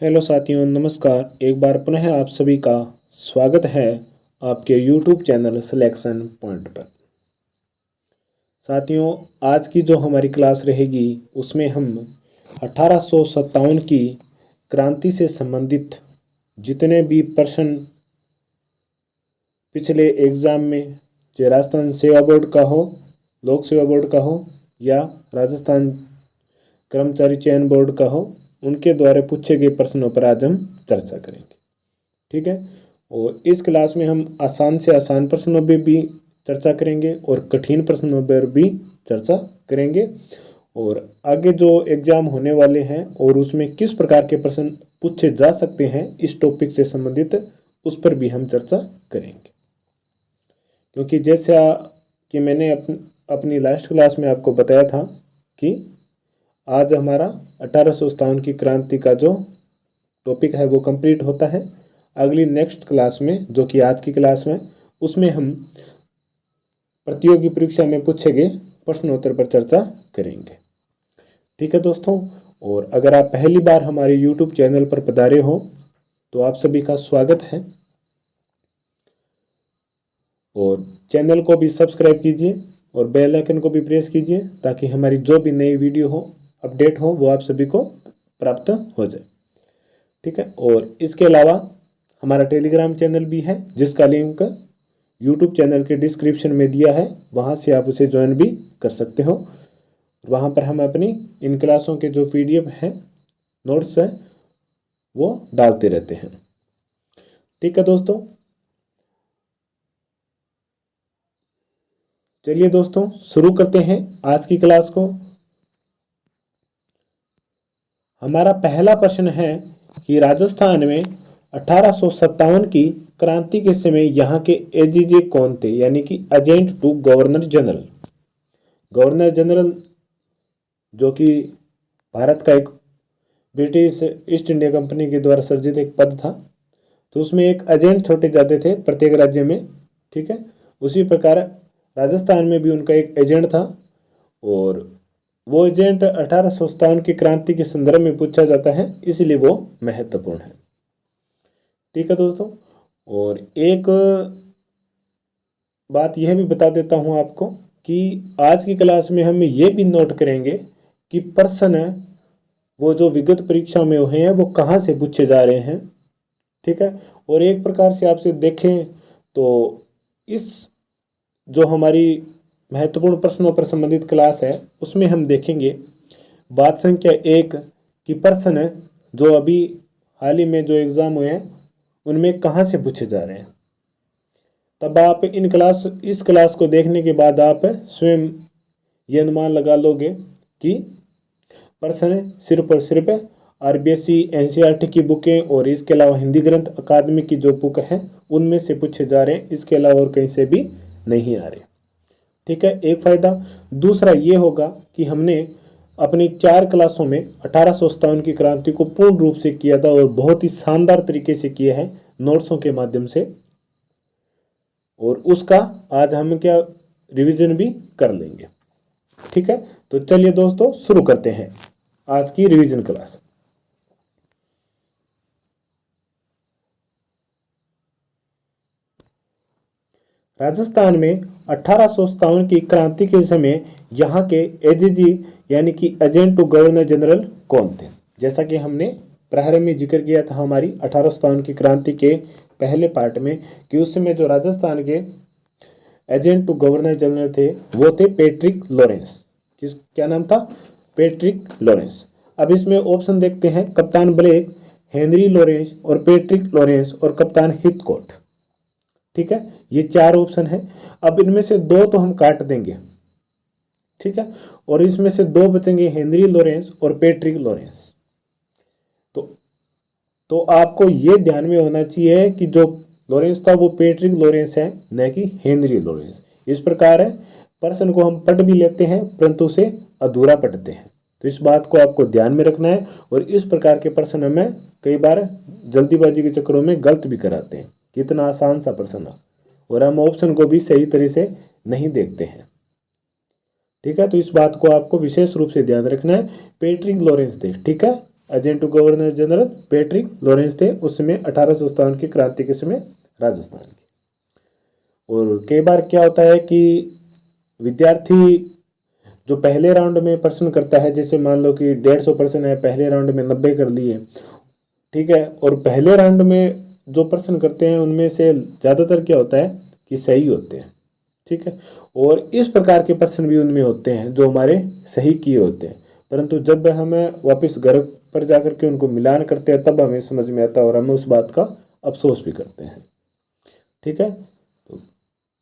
Hello साथियों, नमस्कार। एक बार पुनः आप सभी का स्वागत है आपके YouTube चैनल सिलेक्शन पॉइंट पर। साथियों, आज की जो हमारी क्लास रहेगी उसमें हम 1857 की क्रांति से संबंधित जितने भी प्रश्न पिछले एग्ज़ाम में, चाहे राजस्थान सेवा बोर्ड का हो, लोक सेवा बोर्ड का हो या राजस्थान कर्मचारी चयन बोर्ड का हो, उनके द्वारा पूछे गए प्रश्नों पर आज हम चर्चा करेंगे। ठीक है। और इस क्लास में हम आसान से आसान प्रश्नों पर भी चर्चा करेंगे और कठिन प्रश्नों पर भी चर्चा करेंगे। और आगे जो एग्जाम होने वाले हैं और उसमें किस प्रकार के प्रश्न पूछे जा सकते हैं इस टॉपिक से संबंधित, उस पर भी हम चर्चा करेंगे। क्योंकि जैसा कि मैंने अपनी लास्ट क्लास में आपको बताया था कि आज हमारा 1857 की क्रांति का जो टॉपिक है वो कंप्लीट होता है। अगली नेक्स्ट क्लास में, जो कि आज की क्लास में, उसमें हम प्रतियोगी परीक्षा में पूछे गए प्रश्नोत्तर पर चर्चा करेंगे। ठीक है दोस्तों। और अगर आप पहली बार हमारे YouTube चैनल पर पधारे हो तो आप सभी का स्वागत है। और चैनल को भी सब्सक्राइब कीजिए और बेल आइकन को भी प्रेस कीजिए ताकि हमारी जो भी नई वीडियो हो, अपडेट हो, वो आप सभी को प्राप्त हो जाए। ठीक है। और इसके अलावा हमारा टेलीग्राम चैनल भी है जिसका लिंक YouTube चैनल के डिस्क्रिप्शन में दिया है, वहाँ से आप उसे ज्वाइन भी कर सकते हो। वहाँ पर हम अपनी इन क्लासों के जो PDF हैं, नोट्स हैं, वो डालते रहते हैं। ठीक है दोस्तों। चलिए दोस्तों, शुरू करते हैं आज की क्लास को। हमारा पहला प्रश्न है कि राजस्थान में 1857 की क्रांति के समय यहाँ के एजीजे कौन थे, यानी कि agent to governor general. Governor general जो कि भारत का एक ब्रिटिश ईस्ट इंडिया कंपनी के द्वारा सर्जित एक पद था, तो उसमें एक एजेंट छोटे जाते थे प्रत्येक राज्य में। ठीक है। उसी प्रकार राजस्थान में भी उनका एक एजेंट था और वो एजेंट 1857 की क्रांति के संदर्भ में पूछा जाता है, इसलिए वो महत्वपूर्ण है। ठीक है दोस्तों। और एक बात यह भी बता देता हूँ आपको कि आज की क्लास में हम ये भी नोट करेंगे कि प्रश्न वो जो विगत परीक्षा में हुए हैं वो कहाँ से पूछे जा रहे हैं। ठीक है। और एक प्रकार से आपसे देखें तो इस जो हमारी महत्वपूर्ण प्रश्नों पर संबंधित क्लास है उसमें हम देखेंगे बात संख्या 1 कि प्रश्न जो अभी हाल ही में जो एग्ज़ाम हुए हैं उनमें कहाँ से पूछे जा रहे हैं। तब आप इस क्लास को देखने के बाद आप स्वयं ये अनुमान लगा लोगे कि प्रश्न सिर्फ और सिर्फ RBSE NCERT की बुकें और इसके अलावा हिंदी ग्रंथ अकादमी की जो बुक है उनमें से पूछे जा रहे हैं, इसके अलावा और कहीं से भी नहीं आ रहे। ठीक है, एक फ़ायदा। दूसरा ये होगा कि हमने अपनी 4 क्लासों में 1857 की क्रांति को पूर्ण रूप से किया था और बहुत ही शानदार तरीके से किया है नोट्सों के माध्यम से, और उसका आज हम क्या रिवीजन भी कर लेंगे। ठीक है। तो चलिए दोस्तों शुरू करते हैं आज की रिवीजन क्लास। राजस्थान में 1857 की क्रांति के समय यहाँ के एजीजी यानी कि एजेंट टू गवर्नर जनरल कौन थे। जैसा कि हमने प्रारंभ में जिक्र किया था हमारी 1857 की क्रांति के पहले पार्ट में कि उस समय जो राजस्थान के एजेंट टू गवर्नर जनरल थे वो थे पैट्रिक लॉरेंस। क्या नाम था? Patrick Lawrence. अब इसमें ऑप्शन देखते हैं, कप्तान ब्लेक, हेनरी लॉरेंस और पैट्रिक लॉरेंस और कप्तान हिथकॉट। ठीक है, ये 4 ऑप्शन है। अब इनमें से 2 तो हम काट देंगे। ठीक है, और इसमें से 2 बचेंगे, हेनरी लॉरेंस और पैट्रिक लॉरेंस। तो आपको ये ध्यान में होना चाहिए कि जो लॉरेंस था वो पैट्रिक लॉरेंस है, न कि हेनरी लॉरेंस। इस प्रकार है प्रश्न को हम पढ़ भी लेते हैं परंतु उसे अधूरा पढ़ते हैं, तो इस बात को आपको ध्यान में रखना है। और इस प्रकार के प्रश्न हमें कई बार जल्दीबाजी के चक्करों में गलत भी कराते हैं। कितना आसान सा प्रश्न, और हम ऑप्शन को भी सही तरह से नहीं देखते हैं। ठीक है, तो इस बात को आपको विशेष रूप से ध्यान रखना है। पैट्रिक लॉरेंस थे। ठीक है, agent to governor general Patrick Lawrence थे उस समय 1857 की क्रांति के समय राजस्थान की। और कई बार क्या होता है कि विद्यार्थी जो पहले राउंड में प्रश्न करता है, जैसे मान लो कि 150 प्रश्न है, पहले राउंड में 90 कर लिए, ठीक है, और पहले राउंड में जो प्रश्न करते हैं उनमें से ज़्यादातर क्या होता है कि सही होते हैं, ठीक है, और इस प्रकार के प्रश्न भी उनमें होते हैं जो हमारे सही किए होते हैं, परंतु जब हमें वापस घर पर जाकर के उनको मिलान करते हैं तब हमें समझ में आता है और हम उस बात का अफसोस भी करते हैं, ठीक है। तो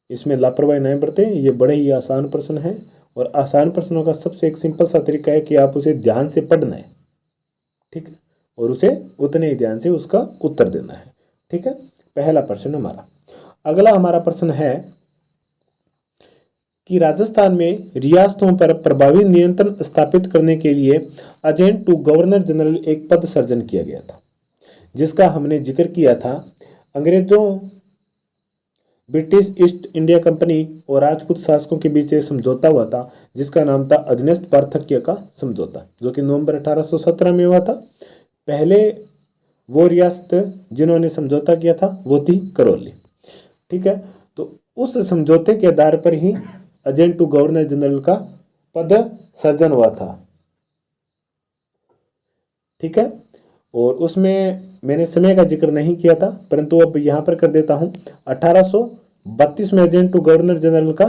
इसमें लापरवाही नहीं बरतें, ये बड़े ही आसान प्रश्न हैं और आसान प्रश्नों का सबसे एक सिंपल सा तरीका है कि आप उसे ध्यान से पढ़ना है, ठीक है, और उसे उतने ही ध्यान से उसका उत्तर देना है, ठीक है। पहला प्रश्न हमारा। अगला हमारा प्रश्न है कि राजस्थान में रियासतों पर प्रभावी नियंत्रण स्थापित करने के लिए एजेंट टू गवर्नर जनरल एक पद सृजन किया गया था, जिसका हमने जिक्र किया था। अंग्रेजों, ब्रिटिश ईस्ट इंडिया कंपनी और राजपूत शासकों के बीच एक समझौता हुआ था जिसका नाम था अधीनस्थ पार्थक्य का समझौता, जो कि नवंबर 1817 में हुआ था। पहले वो रियासत जिन्होंने समझौता किया था वो थी करौली, ठीक है। तो उस समझौते के आधार पर ही एजेंट टू गवर्नर जनरल का पद सृजन हुआ था, ठीक है। और उसमें मैंने समय का जिक्र नहीं किया था, परंतु अब यहाँ पर कर देता हूँ। 1832 में एजेंट टू गवर्नर जनरल का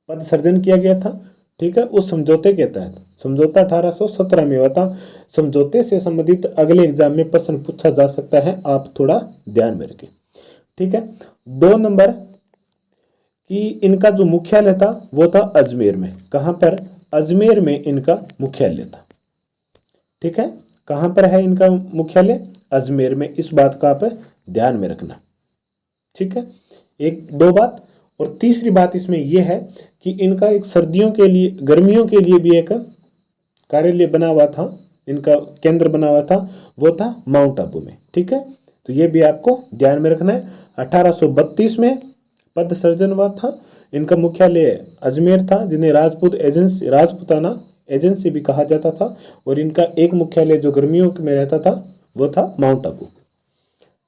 पद सृजन किया गया था, ठीक है, उस समझौते के तहत। समझौता 1817 में हुआ था। समझौते से संबंधित अगले एग्जाम में प्रश्न पूछा जा सकता है, आप थोड़ा ध्यान में रखें, ठीक है। 2 नंबर कि इनका जो मुख्यालय था वो था अजमेर में। कहाँ पर? अजमेर में इनका मुख्यालय था, ठीक है। कहाँ पर है इनका मुख्यालय? अजमेर में। इस बात का आप ध्यान में रखना, ठीक है। एक दो बात। और तीसरी बात इसमें यह है कि इनका एक सर्दियों के लिए, गर्मियों के लिए भी एक कार्यालय बना हुआ था, इनका केंद्र बना हुआ था, वो था माउंट आबू में, ठीक है। तो ये भी आपको ध्यान में रखना है। 1832 में पद सृजन हुआ था। इनका मुख्यालय अजमेर था, जिन्हें राजपूत एजेंसी, राजपूताना एजेंसी भी कहा जाता था। और इनका एक मुख्यालय जो गर्मियों में रहता था वो था माउंट आबू,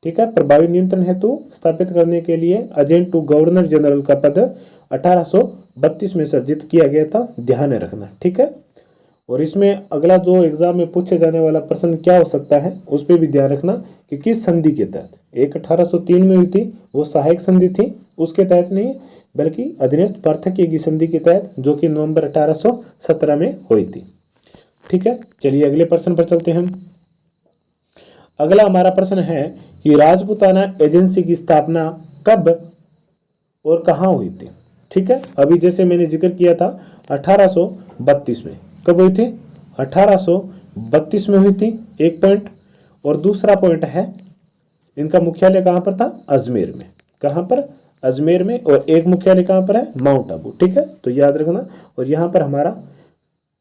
ठीक है। प्रभावी नियंत्रण हेतु स्थापित करने के लिए एजेंट टू गवर्नर जनरल का पद 1832 में सृजित किया गया था, ध्यान रखना, ठीक है। और इसमें अगला जो एग्जाम में पूछे जाने वाला प्रश्न क्या हो सकता है उस पर भी ध्यान रखना कि किस संधि के तहत। एक 1803 में हुई थी, वो सहायक संधि थी, उसके तहत नहीं बल्कि अधीनस्थ पार्थक्य की संधि के तहत, जो कि नवंबर 1817 में हुई थी, ठीक है। चलिए अगले प्रश्न पर चलते हैं हम। अगला हमारा प्रश्न है कि राजपूताना एजेंसी की स्थापना कब और कहाँ हुई थी, ठीक है। अभी जैसे मैंने जिक्र किया था 1832 में। कब हुई थी? 1832 में हुई थी, एक पॉइंट। और दूसरा पॉइंट है इनका मुख्यालय कहाँ पर था? अजमेर में। कहाँ पर? अजमेर में। और एक मुख्यालय कहाँ पर है? माउंट आबू, ठीक है। तो याद रखना। और यहाँ पर हमारा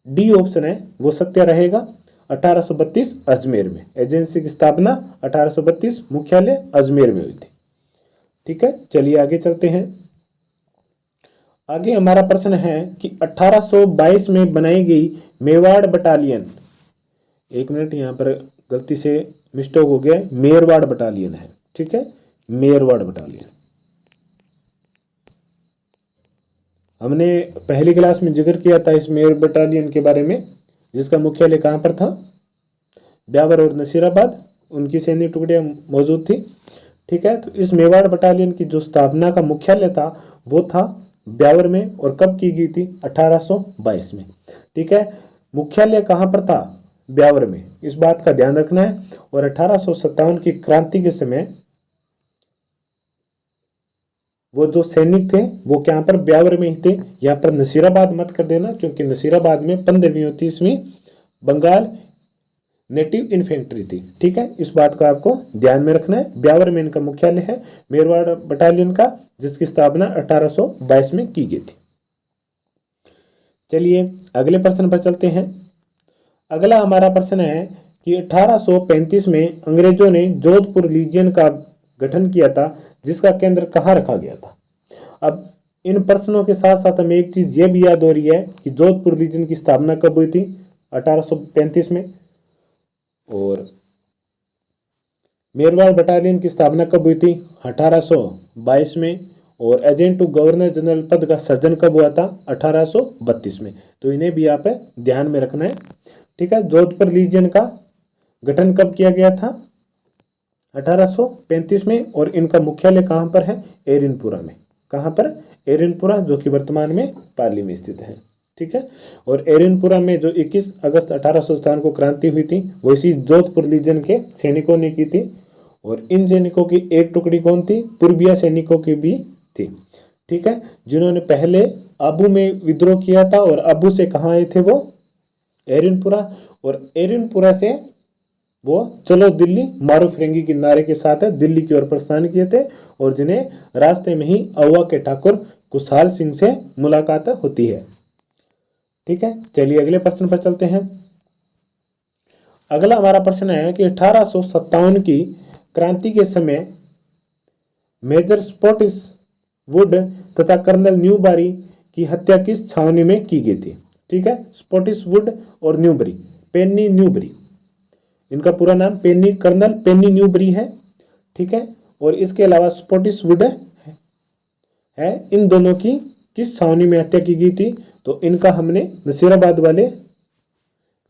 डी ऑप्शन है वो सत्य रहेगा। 1832 अजमेर में एजेंसी की स्थापना, 1832 मुख्यालय अजमेर में हुई थी, ठीक है। चलिए आगे चलते हैं। आगे हमारा प्रश्न है कि 1822 में बनाई गई मेवाड़ बटालियन, एक मिनट यहाँ पर गलती से मिस्टेक हो गया, मेरवाड़ बटालियन है, ठीक है, मेरवाड़ बटालियन। हमने पहली क्लास में जिक्र किया था इस मेर बटालियन के बारे में, जिसका मुख्यालय कहाँ पर था? ब्यावर और नसीराबाद, उनकी सैन्य टुकड़ियाँ मौजूद थी, ठीक है। तो इस मेवाड़ बटालियन की जो स्थापना का मुख्यालय था वो था ब्यावर में। और कब की गई थी? 1822 में, ठीक है। मुख्यालय कहाँ पर था? ब्यावर में, इस बात का ध्यान रखना है। और 1857 की क्रांति के समय वो जो सैनिक थे वो क्या पर? ब्यावर में ही थे। यहाँ पर नसीराबाद मत कर देना, क्योंकि नसीराबाद में 15वीं और 30वीं बंगाल नेटिव इन्फेंट्री थी, ठीक है। इस बात को आपको ध्यान में रखना है। ब्यावर में इनका मुख्यालय है मेरवाड़ बटालियन का, जिसकी स्थापना 1822 में की गई थी। चलिए अगले प्रश्न पर चलते हैं। अगला हमारा प्रश्न है कि 1835 में अंग्रेजों ने जोधपुर लीजियन का गठन किया था, जिसका केंद्र कहाँ रखा गया था। अब इन प्रश्नों के साथ साथ हमें एक चीज ये भी याद हो रही है कि जोधपुर लीजियन की स्थापना कब हुई थी? 1835 में। और मेरवाड़ बटालियन की स्थापना कब हुई थी? 1822 में। और एजेंट टू गवर्नर जनरल पद का सृजन कब हुआ था? 1832 में। तो इन्हें भी आप ध्यान में रखना है। ठीक है। जोधपुर लीजियन का गठन कब किया गया था? 1835 में। और इनका मुख्यालय कहाँ पर है? एरिनपुरा में। कहाँ पर? एरिनपुरा, जो कि वर्तमान में पाली में स्थित है। ठीक है। और एरिनपुरा में जो 21 अगस्त 1857 को क्रांति हुई थी वो इसी जोधपुर लीजन के सैनिकों ने की थी। और इन सैनिकों की एक टुकड़ी कौन थी? पूर्बिया सैनिकों की भी थी। ठीक है। जिन्होंने पहले आबू में विद्रोह किया था। और आबू से कहाँ आए थे वो? एरिनपुरा। और एरिनपुरा से वो चलो दिल्ली मारो फिरंगी के नारे के साथ दिल्ली की ओर प्रस्थान किए थे। और जिन्हें रास्ते में ही अहुआ के ठाकुर खुशहाल सिंह से मुलाकात होती है। ठीक है। चलिए अगले प्रश्न पर चलते हैं। अगला हमारा प्रश्न है कि 1857 की क्रांति के समय मेजर स्पॉटिस वुड तथा कर्नल न्यूबरी की हत्या किस छावनी में की गई थी? ठीक है। स्पॉटिस वुड और न्यूबरी, पेन्नी न्यूबरी, इनका पूरा नाम कर्नल पेन्नी न्यूबरी है। ठीक है। और इसके अलावा स्पॉटिस वुड है। इन दोनों की किस छावनी में हत्या की गई थी? तो इनका हमने नसीराबाद वाले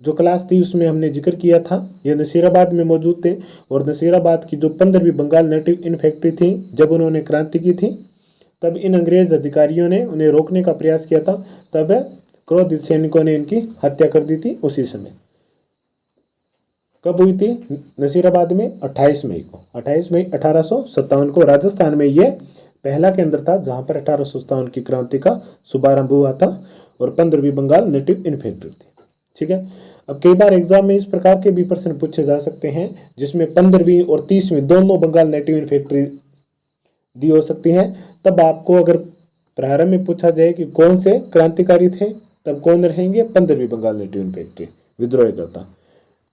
जो क्लास थी उसमें हमने जिक्र किया था। ये नसीराबाद में मौजूद थे। और नसीराबाद की जो 15वीं बंगाल नेटिव इन्फेंट्री थी, जब उन्होंने क्रांति की थी तब इन अंग्रेज अधिकारियों ने उन्हें रोकने का प्रयास किया था। तब क्रोधित सैनिकों ने इनकी हत्या कर दी थी उसी समय। कब हुई थी? नसीराबाद में 28 मई को। 28 मई 1857 को राजस्थान में ये पहला केंद्र था जहां पर 1857 की क्रांति का शुभारंभ हुआ था। और 15वीं बंगाल नेटिव इन्फेंट्री थी। ठीक है। अब कई बार एग्जाम में इस प्रकार के भी प्रश्न पूछे जा सकते हैं जिसमें 15वीं और 30वीं दोनों बंगाल नेटिव इन्फेंट्री दी हो सकती है। तब आपको अगर प्रारंभ में पूछा जाए कि कौन से क्रांतिकारी थे, तब कौन रहेंगे? 15वीं बंगाल नेटिव इन्फेंट्री विद्रोह करता।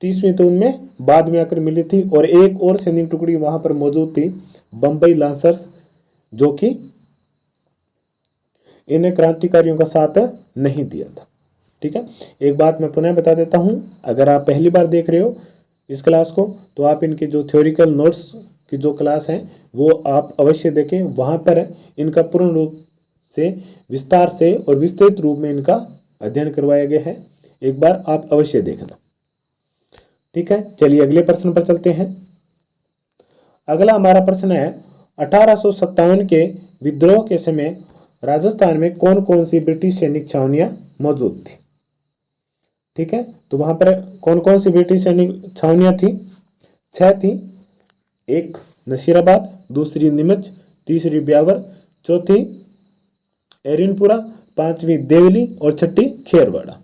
30वीं तो उनमें बाद में आकर मिली थी। और एक और सैनिक टुकड़ी वहां पर मौजूद थी, बंबई लांसर्स, जो कि इन क्रांतिकारियों का साथ नहीं दिया था। ठीक है। एक बात मैं पुनः बता देता हूं, अगर आप पहली बार देख रहे हो इस क्लास को तो आप इनके जो थ्योरिकल नोट्स की जो क्लास है वो आप अवश्य देखें। वहां पर इनका पूर्ण रूप से विस्तार से और विस्तृत रूप में इनका अध्ययन करवाया गया है। एक बार आप अवश्य देखना। ठीक है। चलिए अगले प्रश्न पर चलते हैं। अगला हमारा प्रश्न है 1857 के विद्रोह के समय राजस्थान में कौन कौन सी ब्रिटिश सैनिक छावनियां मौजूद थी? ठीक है। तो वहां पर कौन कौन सी ब्रिटिश सैनिक छावनियां थी? 6 थी। एक नसीराबाद, दूसरी नीमच, तीसरी ब्यावर, चौथी एरिनपुरा, पांचवी देवली और छठी खेरवाड़ा।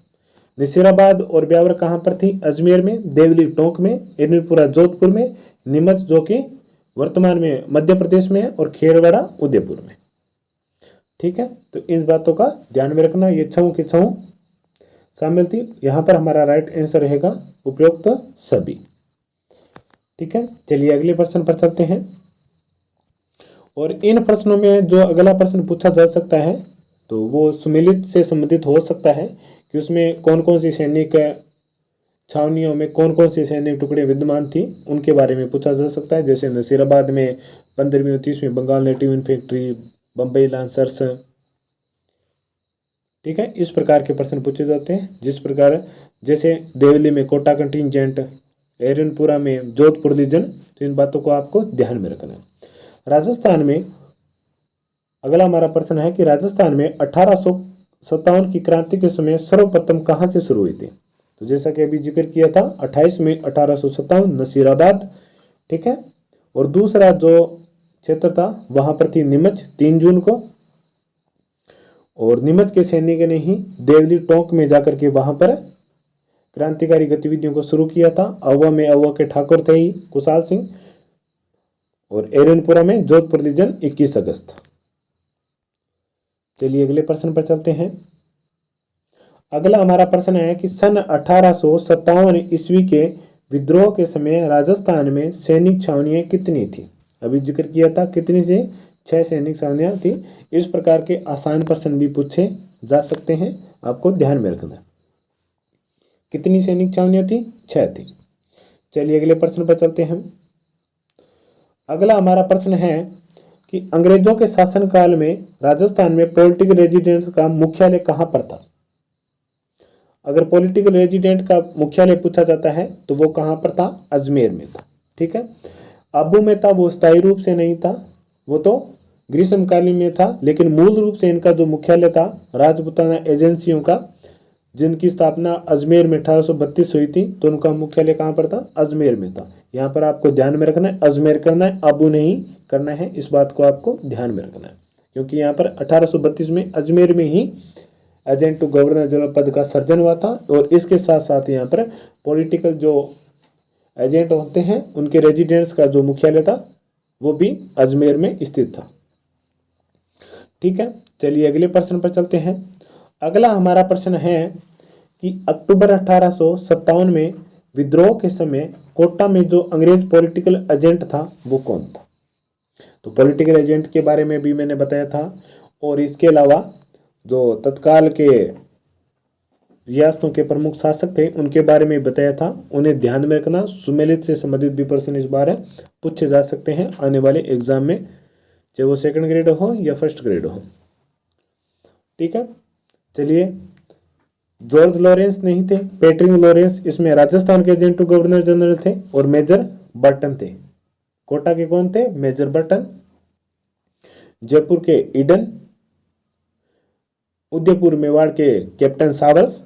नसीराबाद और ब्यावर कहाँ पर थी? अजमेर में, देवली टोंक में, एरिनपुरा जोधपुर में, नीमच जो कि वर्तमान में मध्य प्रदेश में है, और खेरवाड़ा उदयपुर में। ठीक है। तो इन बातों का ध्यान में रखना। ये छऊ के छऊ शामिल थी। यहां पर हमारा राइट आंसर रहेगा उपयुक्त सभी। ठीक है। चलिए अगले प्रश्न पर चलते हैं। और इन प्रश्नों में जो अगला प्रश्न पूछा जा सकता है तो वो सुमेलित से संबंधित हो सकता है कि उसमें कौन कौन सी सैनिक छावनियों में कौन कौन सी सैनिक टुकड़े विद्यमान थी उनके बारे में पूछा जा सकता है। जैसे नसीराबाद में 15वीं और 30वीं Bengal native infantry, Bombay lancers. ठीक है। इस प्रकार के प्रश्न पूछे जाते हैं। जिस प्रकार जैसे देवली में कोटा कंटिंजेंट, एरनपुरा में जोधपुर लीजन। तो इन बातों को आपको ध्यान में रखना है। राजस्थान में अगला हमारा प्रश्न है कि राजस्थान में 1857 की क्रांति के समय सर्वप्रथम कहां से शुरू हुई थी? तो जैसा कि अभी जिक्र किया था 28 मई 1857 नसीराबाद। ठीक है। और दूसरा जो क्षेत्र था वहां पर थी नीमच 3 जून को। और नीमच के सैनिक ने ही देवली टोंक में जाकर के वहां पर क्रांतिकारी गतिविधियों को शुरू किया था। अहुआ में अहुआ के ठाकुर थे ही खुशहाल सिंह। और एरनपुरा में जोधपुर लीजन 21 अगस्त। चलिए अगले प्रश्न पर चलते हैं। अगला हमारा प्रश्न है कि सन 1857 ईस्वी के विद्रोह के समय राजस्थान में सैनिक छावनियां कितनी थी? अभी जिक्र किया था कितनी से 6 सैनिक छावनियां थी। इस प्रकार के आसान प्रश्न भी पूछे जा सकते हैं, आपको ध्यान में रखना। कितनी सैनिक छावनियां थी? 6 थी। चलिए अगले प्रश्न पर चलते हैं। अगला हमारा प्रश्न है कि अंग्रेजों के शासनकाल में राजस्थान में पॉलिटिकल रेजिडेंस का मुख्यालय कहाँ पर था। अगर पॉलिटिकल रेजिडेंट का मुख्यालय पूछा जाता है तो वो कहाँ पर था, अजमेर में था। ठीक है, आबू में था, वो स्थायी रूप से नहीं था, वो तो ग्रीष्मकालीन में था, लेकिन मूल रूप से इनका जो मुख्यालय था राजपूताना एजेंसियों का, जिनकी स्थापना अजमेर में 1832 हुई थी, तो उनका मुख्यालय कहाँ पर था, अजमेर में था। यहाँ पर आपको ध्यान में रखना है, अजमेर करना है, आबू नहीं करना है, इस बात को आपको ध्यान में रखना है, क्योंकि यहाँ पर 1832 में अजमेर में ही एजेंट टू गवर्नर जनरल पद का सर्जन हुआ था। और इसके साथ साथ यहाँ पर पॉलिटिकल जो एजेंट होते हैं उनके रेजिडेंस का जो मुख्यालय था वो भी अजमेर में स्थित था। ठीक है, चलिए अगले प्रश्न पर चलते हैं। अगला हमारा प्रश्न है कि अक्टूबर 1857 में विद्रोह के समय कोटा में जो अंग्रेज पॉलिटिकल एजेंट था वो कौन था। तो पॉलिटिकल एजेंट के बारे में भी मैंने बताया था, और इसके अलावा जो तत्काल के रियासतों के प्रमुख शासक थे उनके बारे में बताया था। उन्हें ध्यान में रखना, सुमेलित से संबंधित भी प्रश्न इस बार पूछे जा सकते हैं आने वाले एग्जाम में, चाहे वो सेकंड ग्रेड हो या फर्स्ट ग्रेड हो। ठीक है, चलिए जॉर्ज लॉरेंस नहीं थे, पैट्रिक लॉरेंस इसमें राजस्थान के एजेंट टू गवर्नर जनरल थे, और मेजर बर्टन थे। कोटा के कौन थे, मेजर बर्टन। जयपुर के ईडन, उदयपुर मेवाड़ के कैप्टन सावस,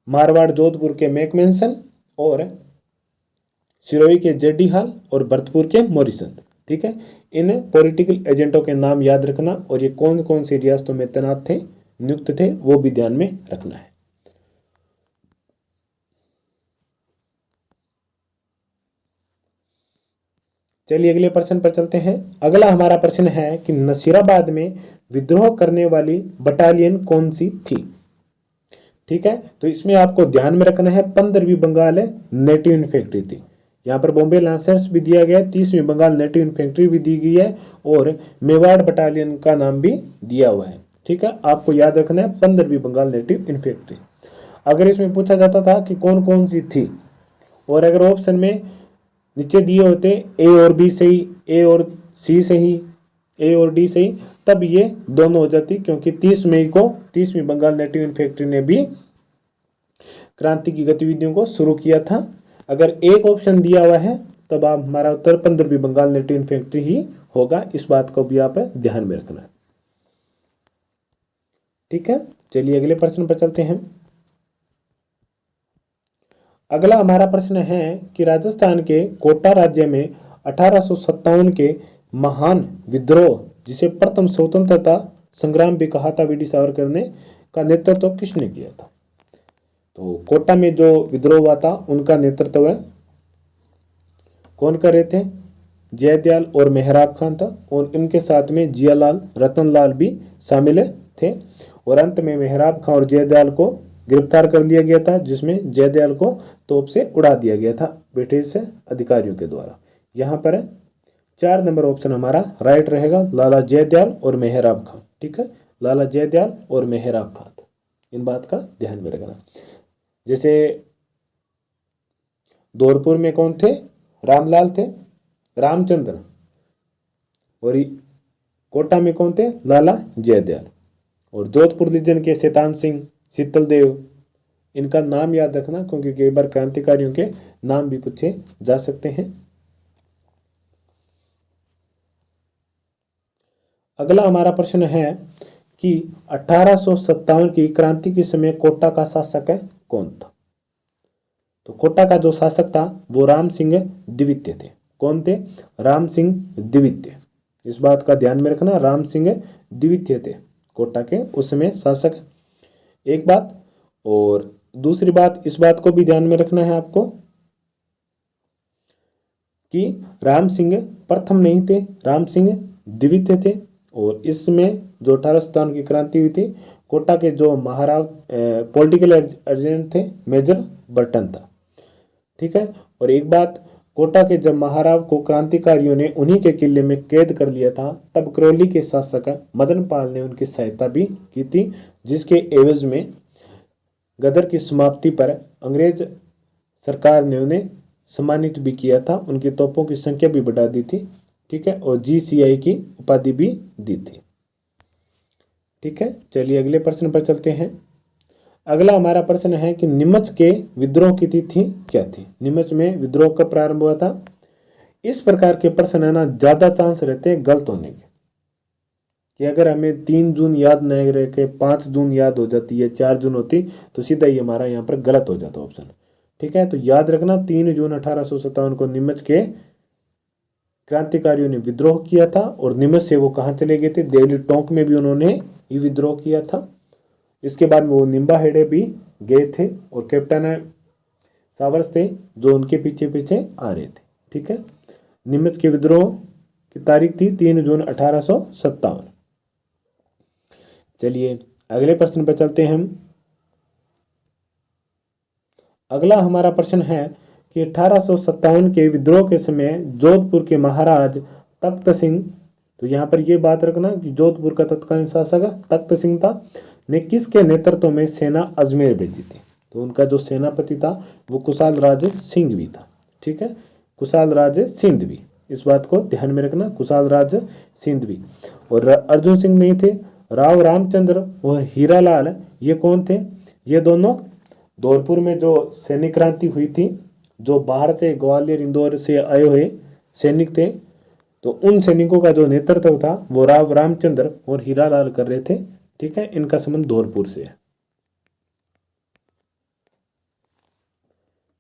मारवाड़ जोधपुर के मैकमेंसन, और सिरोही के जेडी हाल, और भरतपुर के मॉरिसन। ठीक है, इन पॉलिटिकल एजेंटों के नाम याद रखना, और ये कौन कौन सी रियासतों में तैनात थे, नियुक्त थे, वो भी ध्यान में रखना है। चलिए अगले प्रश्न पर चलते हैं। अगला हमारा प्रश्न है कि नसीराबाद में विद्रोह करने वाली बटालियन कौन सी थी। ठीक है, तो इसमें आपको ध्यान में रखना है 15वीं बंगाल नेटिव इन्फेंट्री थी। यहाँ पर बॉम्बे लांसर्स भी दिया गया है, 30वीं बंगाल नेटिव इन्फेंट्री भी दी गई है, और मेवाड़ बटालियन का नाम भी दिया हुआ है। ठीक है, आपको याद रखना है 15वीं बंगाल नेटिव इन्फेंट्री। अगर इसमें पूछा जाता था कि कौन कौन सी थी, और अगर ऑप्शन में नीचे दिए होते ए और बी सही, ए और सी सही, ए और डी सही, तब ये दोनों हो जाती, क्योंकि 30 मई को 30वीं बंगाल नेटिव इन्फेंट्री ने भी क्रांति की गतिविधियों को शुरू किया था। अगर एक ऑप्शन दिया हुआ है तब आप हमारा उत्तर 15वीं बंगाल नेटिव इन्फेंट्री ही होगा, इस बात को भी आप ध्यान में रखना है। ठीक है, चलिए अगले प्रश्न पर चलते हैं। अगला हमारा प्रश्न है कि राजस्थान के कोटा राज्य में 1857 के महान विद्रोह, जिसे प्रथम स्वतंत्रता संग्राम भी कहा था वीडी सावरकर ने, का नेतृत्व किसने किया था। तो कोटा में जो विद्रोह हुआ था उनका नेतृत्व कौन कर रहे थे, जयदयाल और मेहराब खान था, और इनके साथ में जियालाल रतनलाल भी शामिल थे, और अंत में मेहराब खान और जयदयाल को गिरफ्तार कर लिया गया था, जिसमें जयदयाल को तोप से उड़ा दिया गया था ब्रिटिश अधिकारियों के द्वारा। यहाँ पर 4 नंबर ऑप्शन हमारा राइट रहेगा, लाला जयदयाल और मेहराब खान। ठीक है, लाला जयदयाल और मेहराब खान, इन बात का ध्यान में रखना। जैसे धौलपुर में कौन थे, रामलाल थे, रामचंद्र, और कोटा में कौन थे, लाला जयदयाल, और जोधपुर रीजन के शैतान सिंह, शीतल देव, इनका नाम याद रखना, क्योंकि कई बार क्रांतिकारियों के नाम भी पूछे जा सकते हैं। अगला हमारा प्रश्न है कि 1857 की क्रांति के समय कोटा का शासक कौन था। तो कोटा का जो शासक था वो राम सिंह द्वितीय थे। कौन थे, राम सिंह द्वितीय, इस बात का ध्यान में रखना, राम सिंह द्वितीय थे कोटा के उस समय शासक। एक बात, और दूसरी बात इस बात को भी ध्यान में रखना है आपको कि राम सिंह प्रथम नहीं थे, राम सिंह द्वितीय थे, और इसमें जो 1857 की क्रांति हुई थी, कोटा के जो महाराज पॉलिटिकल एजेंट थे मेजर बर्टन था। ठीक है, और एक बात, कोटा के जब महाराव को क्रांतिकारियों ने उन्हीं के किले में कैद कर लिया था, तब करौली के शासक मदन पाल ने उनकी सहायता भी की थी, जिसके एवज में गदर की समाप्ति पर अंग्रेज सरकार ने उन्हें सम्मानित भी किया था, उनकी तोपों की संख्या भी बढ़ा दी थी, ठीक है, और GCI की उपाधि भी दी थी, ठीक है। चलिए अगले प्रश्न पर चलते हैं। अगला हमारा प्रश्न है कि नीमच के विद्रोह की तिथि क्या थी। नीमच में विद्रोह कब प्रारंभ हुआ था। इस प्रकार के प्रश्न है ना ज्यादा चांस रहते हैं गलत होने के, कि अगर हमें 3 जून याद नहीं रह के 5 जून याद हो जाती है, 4 जून होती, तो सीधा ही हमारा यहाँ पर गलत हो जाता ऑप्शन, ठीक है। तो याद रखना 3 जून 1857 को नीमच के क्रांतिकारियों ने विद्रोह किया था, और नीमच से वो कहाँ चले गए थे, देवली टोंक में भी उन्होंने ही विद्रोह किया था। इसके बाद में वो निम्बा हेडे भी गए थे, और कैप्टन सावर्स थे जो उनके पीछे पीछे आ रहे थे, ठीक है। नीमच के विद्रोह की तारीख थी 3 जून 1857। चलिए अगले प्रश्न पर चलते हैं हम। अगला हमारा प्रश्न है कि 1857 के विद्रोह के समय जोधपुर के महाराज तख्त सिंह, तो यहाँ पर यह बात रखना कि जोधपुर का तत्कालीन शासक तख्त सिंह था, ने किसके नेतृत्व में सेना अजमेर भेजी थी। तो उनका जो सेनापति था वो कुशाल राज सिंह भी था, ठीक है, कुशाल राज सिंधवी, इस बात को ध्यान में रखना, कुशाल राज सिंधवी। और अर्जुन सिंह नहीं थे, राव रामचंद्र और हीरालाल, ये कौन थे, ये दोनों धौलपुर में जो सैनिक क्रांति हुई थी, जो बाहर से ग्वालियर इंदौर से आए हुए सैनिक थे, तो उन सैनिकों का जो नेतृत्व था वो राव रामचंद्र और हीरालाल कर रहे थे, ठीक है। इनका संबंध धौलपुर से है,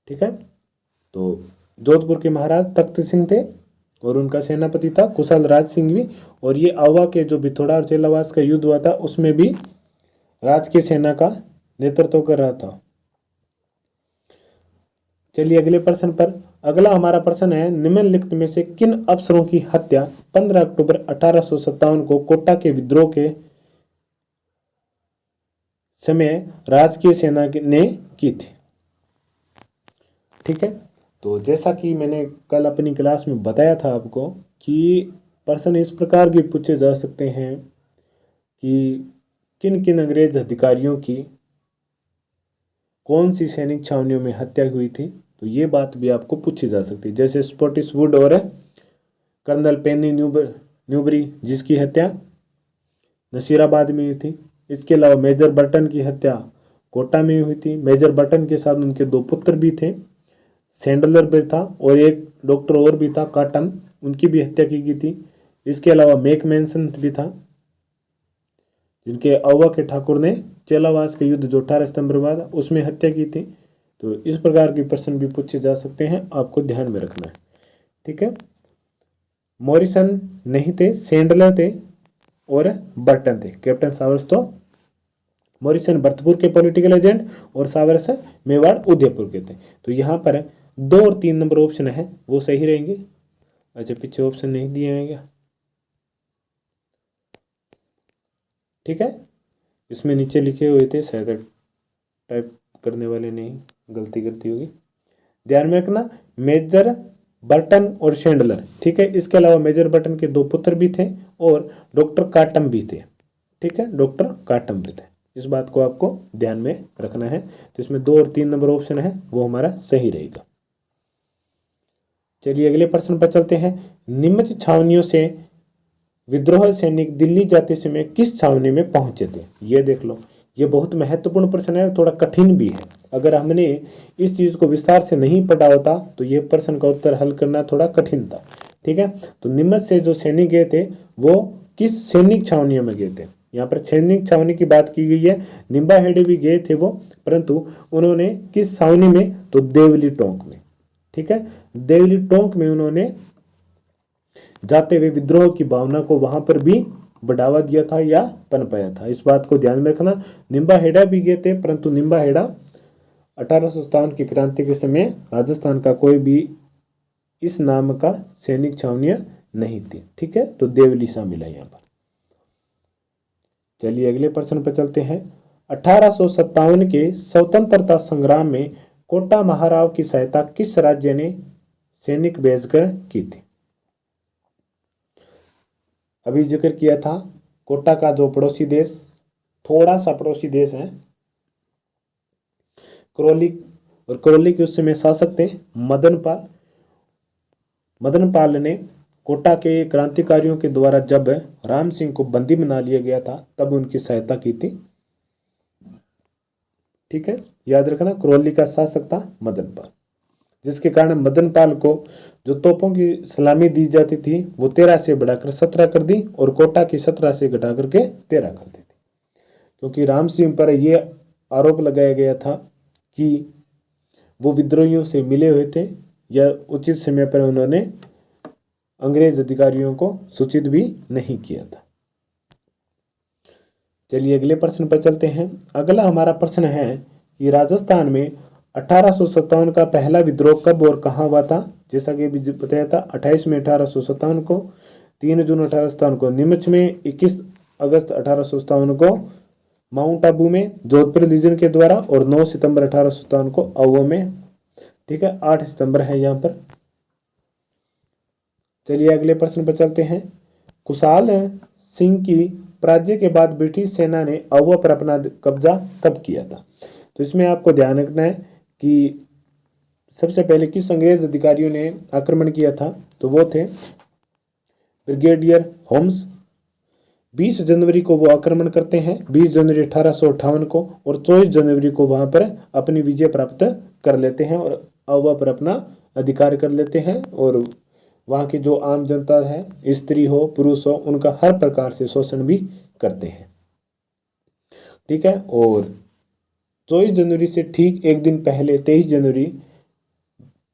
ठीक है। तो जोधपुर के महाराज तख्त सिंह थे और उनका सेनापति था कुशाल राज सिंह भी, और ये आवा के जो बिथोड़ा और चेलावास का युद्ध हुआ था उसमें भी राजकीय सेना का नेतृत्व कर रहा था। चलिए अगले प्रश्न पर। अगला हमारा प्रश्न है निम्नलिखित में से किन अफसरों की हत्या 15 अक्टूबर 1857 को कोटा के विद्रोह के समय राजकीय सेना ने की थी, ठीक है। तो जैसा कि मैंने कल अपनी क्लास में बताया था आपको कि प्रश्न इस प्रकार के पूछे जा सकते हैं कि किन किन अंग्रेज अधिकारियों की कौन सी सैनिक छावनियों में हत्या हुई थी, तो ये बात भी आपको पूछी जा सकती है। जैसे स्पॉटिसवुड और कर्नल पेनी न्यूबरी जिसकी हत्या नसीराबाद में हुई थी। इसके अलावा मेजर बर्टन की हत्या कोटा में हुई थी। मेजर बर्टन के साथ उनके 2 पुत्र भी थे, सैंडलर भी था और एक डॉक्टर और भी था काटन, उनकी भी हत्या की गई थी। इसके अलावा मैक मैनसन भी था, जिनके अव्वा के ठाकुर ने चेलावास के युद्ध जो 18 सितंबर हुआ था उसमें हत्या की थी। तो इस प्रकार के प्रश्न भी पूछे जा सकते हैं, आपको ध्यान में रखना है, ठीक है। मॉरिसन नहीं थे, सैंडलर थे और बर्टन थे। कैप्टन सावर्स तो मॉरिसन भरतपुर के पॉलिटिकल एजेंट और सावर्स मेवाड़ उदयपुर के थे। तो यहाँ पर 2 और 3 नंबर ऑप्शन है वो सही रहेंगे। अच्छा पीछे ऑप्शन नहीं दिए हैं क्या, ठीक है, इसमें नीचे लिखे हुए थे, शायद टाइप करने वाले ने गलती करती होगी, ध्यान में रखना। मेजर बर्टन और सैंडलर, ठीक है। इसके अलावा मेजर बर्टन के 2 पुत्र भी थे और डॉक्टर काटम भी थे, ठीक है, डॉक्टर काटम भी थे। इस बात को आपको ध्यान में रखना है। तो इसमें 2 और 3 नंबर ऑप्शन है वो हमारा सही रहेगा। चलिए अगले प्रश्न पर चलते हैं। नीमच छावनियों से विद्रोह सैनिक दिल्ली जाते समय किस छावनी में पहुंचे थे। ये देख लो, ये बहुत महत्वपूर्ण प्रश्न है, थोड़ा कठिन भी है। अगर हमने इस चीज़ को विस्तार से नहीं पढ़ा होता तो ये प्रश्न का उत्तर हल करना थोड़ा कठिन था, ठीक है। तो नीमच से जो सैनिक गए थे वो किस सैनिक छावनियों में गए थे। यहाँ पर सैनिक छावनी की बात की गई है, निम्बा हेडे भी गए थे वो, परंतु उन्होंने किस छावनी में, तो देवली टोंक में, ठीक है। देवली टोंक में उन्होंने जाते हुए विद्रोह की भावना को वहां पर भी बढ़ावा दिया था या पनपाया था, इस बात को ध्यान में रखना। निम्बा हेडा भी गए थे, परंतु निम्बा हेडा 1857 की क्रांति के समय राजस्थान का कोई भी इस नाम का सैनिक छावनियां नहीं थी, ठीक है। तो देवली शामिल है यहाँ पर। चलिए अगले प्रश्न पर चलते हैं। 1857 के स्वतंत्रता संग्राम में कोटा महाराव की सहायता किस राज्य ने सैनिक भेजकर की थी। अभी जिक्र किया था कोटा का जो पड़ोसी देश, थोड़ा सा पड़ोसी देश है, करौली और करौली के उस समय शासक थे मदन पाल। मदन पाल ने कोटा के क्रांतिकारियों के द्वारा जब राम सिंह को बंदी बना लिया गया था तब उनकी सहायता की थी। ठीक है, याद रखना, करौली का शासक था मदन पाल, जिसके कारण मदन पाल को जो तोपों की सलामी दी जाती थी वो 13 से बढ़ाकर 17 कर दी और कोटा की 17 से घटा करके 13 कर दी थी, क्योंकि राम सिंह पर यह आरोप लगाया गया था कि वो विद्रोहियों से मिले हुए थे या उचित समय पर उन्होंने अंग्रेज अधिकारियों को सूचित भी नहीं किया था। चलिए अगले प्रश्न पर चलते हैं। अगला हमारा प्रश्न है कि राजस्थान में 1857 का पहला विद्रोह कब और कहाँ हुआ था। जैसा कि अभी बताया था 28 में 1857 को, 3 जून 1857 को नीमच में, 21 अगस्त 1857 को माउंट आबू में जोधपुर लीजन के द्वारा और 9 सितंबर 1857 को अवो में। ठीक है, 8 सितंबर है यहाँ पर। चलिए अगले प्रश्न पर चलते हैं। कुशाल सिंह की पराजय के बाद ब्रिटिश सेना ने अवो पर अपना कब्जा कब किया था। तो इसमें आपको ध्यान रखना है कि सबसे पहले किस अंग्रेज अधिकारियों ने आक्रमण किया था, तो वो थे ब्रिगेडियर होम्स। 20 जनवरी को वो आक्रमण करते हैं, 20 जनवरी 1858 को, और 24 जनवरी को वहां पर अपनी विजय प्राप्त कर लेते हैं और अववा पर अपना अधिकार कर लेते हैं। और वहाँ की जो आम जनता है, स्त्री हो पुरुष हो, उनका हर प्रकार से शोषण भी करते हैं। ठीक है, और 24 जनवरी से ठीक एक दिन पहले 23 जनवरी,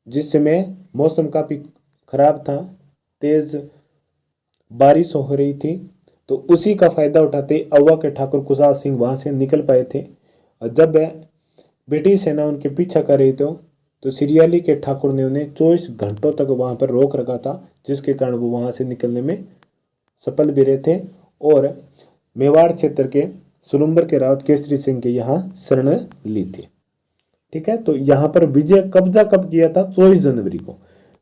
जिस समय मौसम काफ़ी खराब था, तेज बारिश हो रही थी, तो उसी का फायदा उठाते अववा के ठाकुर कुशाल सिंह वहाँ से निकल पाए थे। और जब ब्रिटिश सेना उनके पीछा कर रही तो सिरियाली के ठाकुर ने उन्हें 24 घंटों तक वहाँ पर रोक रखा था, जिसके कारण वो वहाँ से निकलने में सफल भी रहे थे और मेवाड़ क्षेत्र के सुलुम्बर के रावत केसरी सिंह के यहाँ शरण ली थी। ठीक है, तो यहाँ पर विजय कब्जा कब किया था, 24 जनवरी को।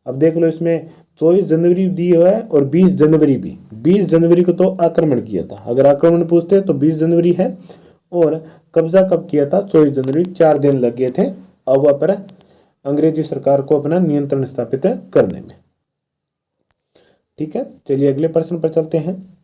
अब देख लो, इसमें 24 जनवरी दी हुआ है और 20 जनवरी भी। 20 जनवरी को तो आक्रमण किया था, अगर आक्रमण पूछते तो 20 जनवरी है, और कब्जा कब किया था, 24 जनवरी। 4 दिन लग गए थे अववा पर अंग्रेजी सरकार को अपना नियंत्रण स्थापित करने में। ठीक है, चलिए अगले प्रश्न पर चलते हैं।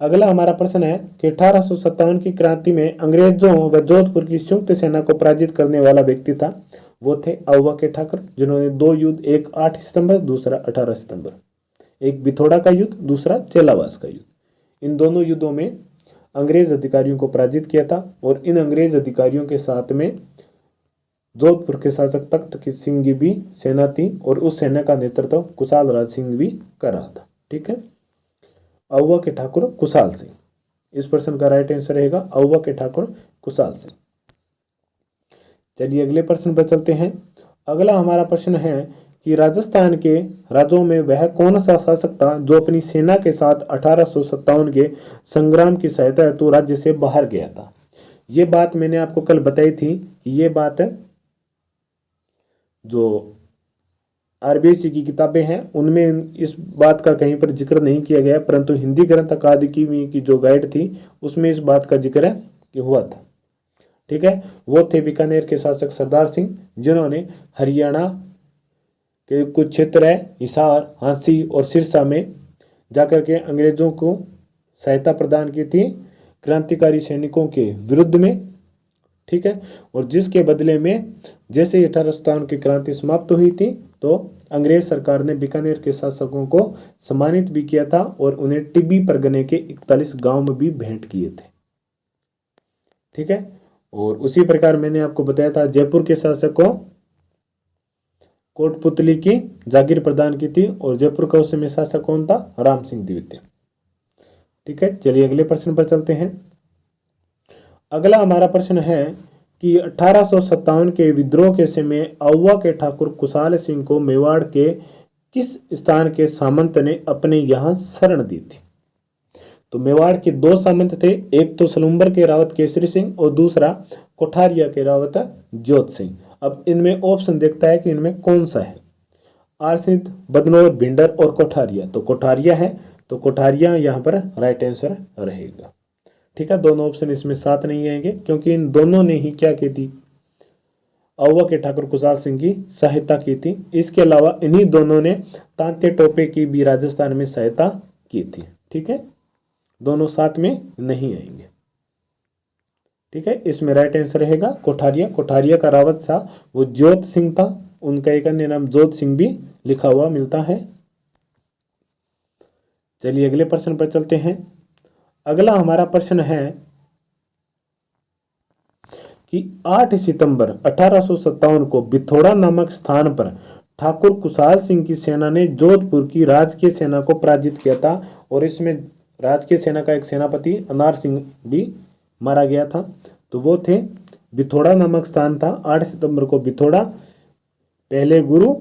अगला हमारा प्रश्न है कि 1857 की क्रांति में अंग्रेजों व जोधपुर की संयुक्त सेना को पराजित करने वाला व्यक्ति था, वो थे अववा के ठाकुर, जिन्होंने 2 युद्ध, एक 8 सितंबर, दूसरा 18 सितंबर, एक बिथोड़ा का युद्ध, दूसरा चेलावास का युद्ध। इन दोनों युद्धों में अंग्रेज अधिकारियों को पराजित किया था और इन अंग्रेज अधिकारियों के साथ में जोधपुर के शासक तख्त सिंह की भी सेना थी और उस सेना का नेतृत्व कुशाल राज सिंह भी कर रहा था। ठीक है, अववा के ठाकुर कुशाल सिंह, इस प्रश्न का राइट आंसर रहेगा अववा के ठाकुर कुशाल सिंह। चलिए अगले प्रश्न पर चलते हैं। अगला हमारा प्रश्न है कि राजस्थान के राज्यों में वह कौन सा शासक था जो अपनी सेना के साथ 1857 के संग्राम की सहायता हेतु राज्य से बाहर गया था। ये बात मैंने आपको कल बताई थी कि ये बात है जो आरबीएससी की किताबें हैं उनमें इस बात का कहीं पर जिक्र नहीं किया गया, परंतु हिंदी ग्रंथ अकादमी की जो गाइड थी उसमें इस बात का जिक्र है कि हुआ था। ठीक है, वो थे बीकानेर के शासक सरदार सिंह, जिन्होंने हरियाणा के कुछ क्षेत्र है हिसार, हांसी और सिरसा में जाकर के अंग्रेजों को सहायता प्रदान की थी क्रांतिकारी सैनिकों के विरुद्ध में। ठीक है, और जिसके बदले में जैसे ही 1857 की क्रांति समाप्त हुई थी तो अंग्रेज सरकार ने बीकानेर के शासकों को सम्मानित भी किया था और उन्हें टिब्बी परगने के 41 गांव में भी भेंट किए थे। ठीक है, और उसी प्रकार मैंने आपको बताया था जयपुर के शासक को कोटपुतली की जागीर प्रदान की थी और जयपुर का उस समय शासक कौन था, राम सिंह द्वितीय। ठीक है, चलिए अगले प्रश्न पर चलते हैं। अगला हमारा प्रश्न है कि 1857 के विद्रोह के समय अववा के ठाकुर कुशाल सिंह को मेवाड़ के किस स्थान के सामंत ने अपने यहाँ शरण दी थी। तो मेवाड़ के 2 सामंत थे, एक तो सलुम्बर के रावत केसरी सिंह और दूसरा कोठारिया के रावत जोत सिंह। अब इनमें ऑप्शन देखता है कि इनमें कौन सा है, आरसिंह, बदनौर, भिंडर और कोठारिया। तो कोठारिया है, तो कोठारिया यहाँ पर राइट आंसर रहेगा। ठीक है, दोनों ऑप्शन इसमें साथ नहीं आएंगे क्योंकि इन दोनों ने ही क्या की थी, अहुआ के ठाकुर कुशाल सिंह की सहायता की थी। इसके अलावा इन्हीं दोनों ने तांते टोपे की भी राजस्थान में सहायता की थी। ठीक है, दोनों साथ में नहीं आएंगे। ठीक है, इसमें राइट आंसर रहेगा कोठारिया। कोठारिया का रावत था वो ज्योत सिंह था, उनका एक अन्य नाम जोत सिंह भी लिखा हुआ मिलता है। चलिए अगले प्रश्न पर चलते हैं। अगला हमारा प्रश्न है कि 8 सितंबर 1857 को बिथोड़ा नामक स्थान पर ठाकुर कुशाल सिंह की सेना ने जोधपुर की राजकीय सेना को पराजित किया था, और इसमें राजकीय सेना का एक सेनापति अनार सिंह भी मारा गया था। तो वो थे बिथोड़ा नामक स्थान था। 8 सितंबर को बिथोड़ा, पहले गुरु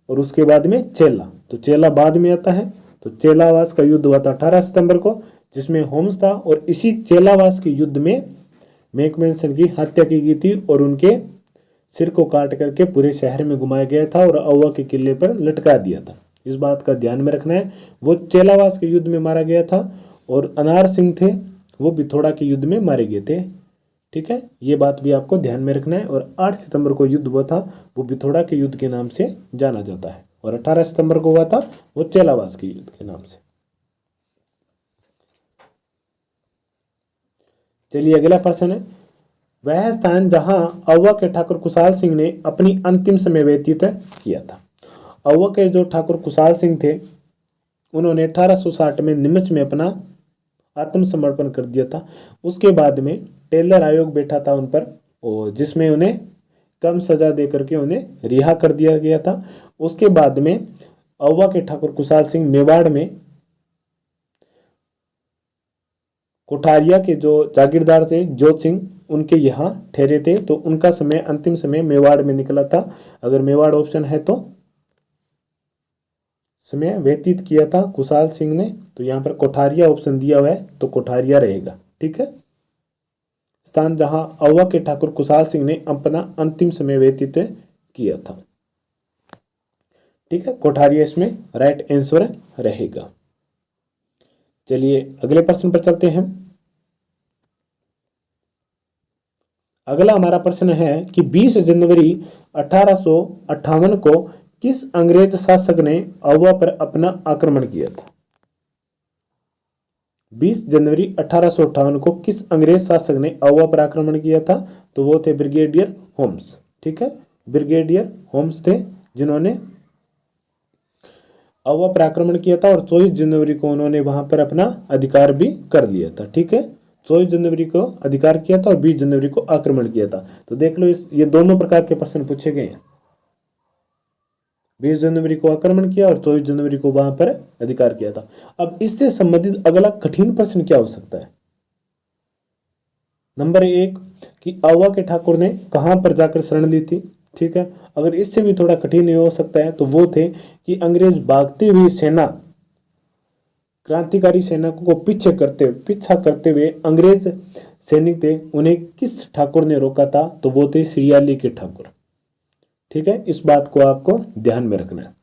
और उसके बाद में चेला, तो चेला बाद में आता है। तो चेलावास का युद्ध हुआ था 18 सितंबर को, जिसमें होम्स था, और इसी चेलावास के युद्ध में मैकमेंसन की हत्या की गई थी और उनके सिर को काट करके पूरे शहर में घुमाया गया था और अहुआ के किले पर लटका दिया था। इस बात का ध्यान में रखना है। वो चेलावास के युद्ध में मारा गया था और अनार सिंह थे वो बिथोड़ा के युद्ध में मारे गए थे। ठीक है, ये बात भी आपको ध्यान में रखना है। और 8 सितंबर को युद्ध हुआ था वो बिथोड़ा के युद्ध के नाम से जाना जाता है, और 18 सितंबर को हुआ था वो चेलावास के युद्ध के नाम से। चलिए अगला प्रश्न है, वह स्थान जहां अहुआ के ठाकुर कुशाल सिंह ने अपनी अंतिम समय व्यतीत किया था। अहुआ के जो ठाकुर कुशाल सिंह थे उन्होंने 1860 में नीमच में अपना आत्मसमर्पण कर दिया था। उसके बाद में टेलर आयोग बैठा था उन पर, और जिसमें उन्हें कम सजा दे करके उन्हें रिहा कर दिया गया था। उसके बाद में अहुआ के ठाकुर कुशाल सिंह मेवाड़ में कोठारिया के जो जागीरदार थे जोत सिंह, उनके यहाँ ठहरे थे। तो उनका समय अंतिम समय मेवाड़ में निकला था। अगर मेवाड़ ऑप्शन है तो समय व्यतीत किया था कुशाल सिंह ने, तो यहाँ पर कोठारिया ऑप्शन दिया हुआ है, तो कोठारिया रहेगा। ठीक है, स्थान जहां अहुआ के ठाकुर कुशाल सिंह ने अपना अंतिम समय व्यतीत किया था। ठीक है, कोठारिया इसमें राइट आंसर रहेगा। चलिए अगले प्रश्न पर चलते हैं। अगला हमारा प्रश्न है कि 20 जनवरी 1858 को किस अंग्रेज शासक ने अहुआ पर अपना आक्रमण किया था। 20 जनवरी 1858 को किस अंग्रेज शासक ने अहुआ पर आक्रमण किया था। तो वो थे ब्रिगेडियर होम्स। ठीक है, ब्रिगेडियर होम्स थे जिन्होंने अहुआ पर आक्रमण किया था, और 24 जनवरी को उन्होंने वहां पर अपना अधिकार भी कर लिया था। ठीक है, 24 जनवरी को अधिकार किया था और 20 जनवरी को आक्रमण किया था। तो देख लो ये दोनों प्रकार के प्रश्न पूछे गए हैं। 20 जनवरी को आक्रमण किया और 24 जनवरी को वहां पर अधिकार किया था। अब इससे संबंधित अगला कठिन प्रश्न क्या हो सकता है। नंबर 1 कि अहुआ के ठाकुर ने कहां पर जाकर शरण ली थी। ठीक है, अगर इससे भी थोड़ा कठिन हो सकता है तो वो थे कि अंग्रेज भागती हुई सेना, क्रांतिकारी सेना को पीछा करते हुए अंग्रेज सैनिक थे, उन्हें किस ठाकुर ने रोका था। तो वो थे सिरियाली के ठाकुर। ठीक है, इस बात को आपको ध्यान में रखना है।